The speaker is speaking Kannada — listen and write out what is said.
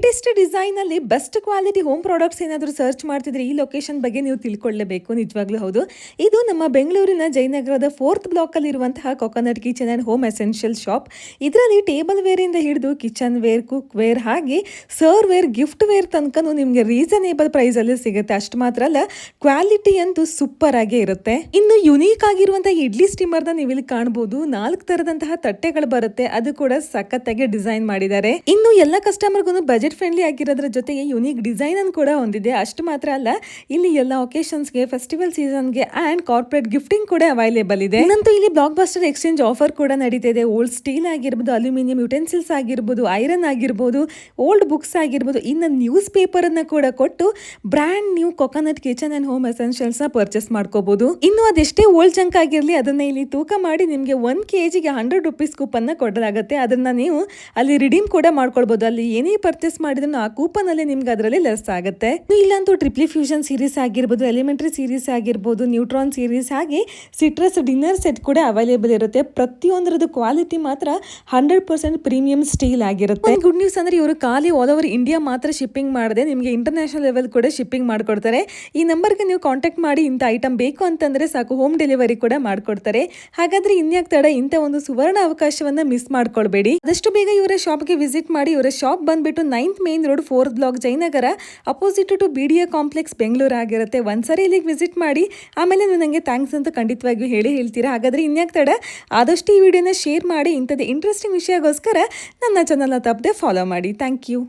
ಲೇಟೆಸ್ಟ್ ಡಿಸೈನ್ ಅಲ್ಲಿ ಬೆಸ್ಟ್ ಕ್ವಾಲಿಟಿ ಹೋಮ್ ಪ್ರಾಡಕ್ಟ್ಸ್ ಏನಾದರೂ ಸರ್ಚ್ ಮಾಡ್ತಿದ್ರೆ ಈ ಲೊಕೇಶನ್ ಬಗ್ಗೆ ನೀವು ತಿಳ್ಕೊಳ್ಳೇಬೇಕು. ನಿಜವಾಗ್ಲೂ ಹೌದು. ಇದು ನಮ್ಮ ಬೆಂಗಳೂರಿನ ಜಯನಗರದ 4th ಬ್ಲಾಕ್ ಅಲ್ಲಿ ಇರುವಂತಹ coconut kitchen and home essential shop. ಇದರಲ್ಲಿ ಟೇಬಲ್ ವೇರ್ ಇಂದ ಹಿಡಿದು ಕಿಚನ್ ವೇರ್, ಕುಕ್ ವೇರ್, ಹಾಗೆ ಸರ್ ವೇರ್, ಗಿಫ್ಟ್ ವೇರ್ ತನಕನೂ ನಿಮಗೆ ರೀಸನೇಬಲ್ ಪ್ರೈಸ್ ಅಲ್ಲಿ ಸಿಗುತ್ತೆ. ಅಷ್ಟು ಮಾತ್ರ ಅಲ್ಲ, ಕ್ವಾಲಿಟಿ ಅಂತೂ ಸೂಪರ್ ಆಗೇ ಇರುತ್ತೆ. ಇನ್ನು ಯುನೀಕ್ ಆಗಿರುವಂತಹ ಇಡ್ಲಿ ಸ್ಟೀಮರ್ ನ ನೀವು ಇಲ್ಲಿ ಕಾಣಬಹುದು. 4 ತರದಂತಹ ತಟ್ಟೆಗಳು ಬರುತ್ತೆ. ಅದು ಕೂಡ ಸಖತ್ತಾಗಿ ಡಿಸೈನ್ ಮಾಡಿದ್ದಾರೆ. ಇನ್ನು ಎಲ್ಲ ಕಸ್ಟಮರ್ಗೂ ಬಜೆಟ್ ಫ್ರೆಂಡ್ಲಿ ಆಗಿರೋದ್ರ ಜೊತೆಗೆ ಯುನೀಕ್ ಡಿಸೈನ್ ಅನ್ನು ಕೂಡ ಹೊಂದಿದೆ. ಅಷ್ಟು ಮಾತ್ರ ಅಲ್ಲ, ಇಲ್ಲಿ ಎಲ್ಲ ಒಕೇಶನ್ಸ್ಗೆ, ಫೆಸ್ಟಿವಲ್ ಸೀಸನ್ಗೆ ಅಂಡ್ ಕಾರ್ಪೊರೇಟ್ ಗಿಫ್ಟಿಂಗ್ ಕೂಡ ಅವೈಲೇಬಲ್ ಇದೆ. ಇನ್ನಂತೂ ಇಲ್ಲಿ ಬ್ಲಾಕ್ ಬಸ್ಟರ್ ಎಕ್ಸ್ಚೇಂಜ್ ಆಫರ್ ಕೂಡ ನಡೀತಿದೆ. ಓಲ್ಡ್ ಸ್ಟೀಲ್ ಆಗಿರ್ಬೋದು, ಅಲ್ಯೂಮಿನಿಯಂ ಯುಟೆನ್ಸಿಲ್ಸ್ ಆಗಿರ್ಬೋದು, ಐರನ್ ಆಗಿರ್ಬೋದು, ಓಲ್ಡ್ ಬುಕ್ಸ್ ಆಗಿರ್ಬೋದು, ಇನ್ನು ನ್ಯೂಸ್ ಪೇಪರ್ ಅನ್ನ ಕೂಡ ಕೊಟ್ಟು brand new coconut kitchen and home essentials ನ ಪರ್ಚೇಸ್ ಮಾಡ್ಕೋಬಹುದು. ಇನ್ನು ಅದೆಷ್ಟೇ ಓಲ್ಡ್ ಜಂಕ್ ಆಗಿರ್ಲಿ, ಅದನ್ನ ಇಲ್ಲಿ ತೂಕ ಮಾಡಿ ನಿಮ್ಗೆ 1 kg ಗೆ 100 ರೂಪೀಸ್ ಕೂಪನ್ ನ ಕೊಡಲಾಗುತ್ತೆ. ಅದನ್ನ ನೀವು ಅಲ್ಲಿ ರಿಡೀಮ್ ಕೂಡ ಮಾಡ್ಕೊಳ್ಬಹುದು. ಅಲ್ಲಿ ಏನೇ ಪರ್ಚೇಸ್ ಮಾಡಿದ್ರು ಆ ಕೂಪನ್ ಅಲ್ಲಿ ನಿಮ್ಗೆ ಅದರಲ್ಲಿ ಲೆಸ್ ಆಗುತ್ತೆ. ಇಲ್ಲಂತೂ ಟ್ರಿಪ್ಲಿ ಫ್ಯೂಷನ್ ಸೀರೀಸ್ ಆಗಿರ್ಬೋದು, ಎಲಿಮೆಂಟರಿ ಸೀರೀಸ್ ಆಗಿರ್ಬೋದು, ನ್ಯೂಟ್ರಾನ್ ಸೀರೀಸ್, ಹಾಗೆ ಸಿಟ್ರಸ್ ಡಿನ್ನರ್ ಸೆಟ್ ಕೂಡ ಅವೈಲೇಬಲ್ ಇರುತ್ತೆ. ಪ್ರತಿಯೊಂದರದ್ದು ಕ್ವಾಲಿಟಿ ಮಾತ್ರ 100% ಪ್ರೀಮಿಯಂ ಸ್ಟೀಲ್ ಆಗಿರುತ್ತೆ. ಗುಡ್ ನ್ಯೂಸ್ ಅಂದ್ರೆ ಇವರು ಖಾಲಿ ಆಲ್ ಓವರ್ ಇಂಡಿಯಾ ಮಾತ್ರ ಶಿಪ್ಪಿಂಗ್ ಮಾಡದೆ ನಿಮಗೆ ಇಂಟರ್ನ್ಯಾಷನಲ್ ಲೆವೆಲ್ ಕೂಡ ಶಿಪ್ಪಿಂಗ್ ಮಾಡ್ಕೊಡ್ತಾರೆ. ಈ ನಂಬರ್ಗೆ ನೀವು ಕಾಂಟ್ಯಾಕ್ಟ್ ಮಾಡಿ ಇಂಥ ಐಟಮ್ ಬೇಕು ಅಂತಂದ್ರೆ ಸಾಕು, ಹೋಮ್ ಡೆಲಿವರಿ ಕೂಡ ಮಾಡ್ಕೊಡ್ತಾರೆ. ಹಾಗಾದ್ರೆ ಇನ್ಯಾಕ್ ತಡ, ಇಂಥ ಒಂದು ಸುವರ್ಣ ಅವಕಾಶವನ್ನ ಮಿಸ್ ಮಾಡ್ಕೊಳ್ಬೇಡಿ. ಆದಷ್ಟು ಬೇಗ ಇವರ ಶಾಪ್ಗೆ ವಿಸಿಟ್ ಮಾಡಿ. ಇವರ ಶಾಪ್ ಬಂದ್ಬಿಟ್ಟು 9th main road, 4th block, Jayanagar, opposite to BDA complex, Bengaluru ಆಗಿರುತ್ತೆ. ಒಂದ್ಸರಿ ಇಲ್ಲಿಗೆ ವಿಸಿಟ್ ಮಾಡಿ, ಆಮೇಲೆ ನೀವು ನನಗೆ ಥ್ಯಾಂಕ್ಸ್ ಅಂತ ಖಂಡಿತವಾಗಿಯೂ ಹೇಳ್ತೀರಾ. ಹಾಗಾದ್ರೆ ಇನ್ಯಾಕ್ ತಡ, ಆದಷ್ಟು ಈ ವಿಡಿಯೋನ ಶೇರ್ ಮಾಡಿ. ಇಂಥದ್ದು ಇಂಟ್ರೆಸ್ಟಿಂಗ್ ವಿಷಯಗೋಸ್ಕರ ನನ್ನ ಚಾನಲ್ನ ತಪ್ಪದೆ ಫಾಲೋ ಮಾಡಿ. Thank you.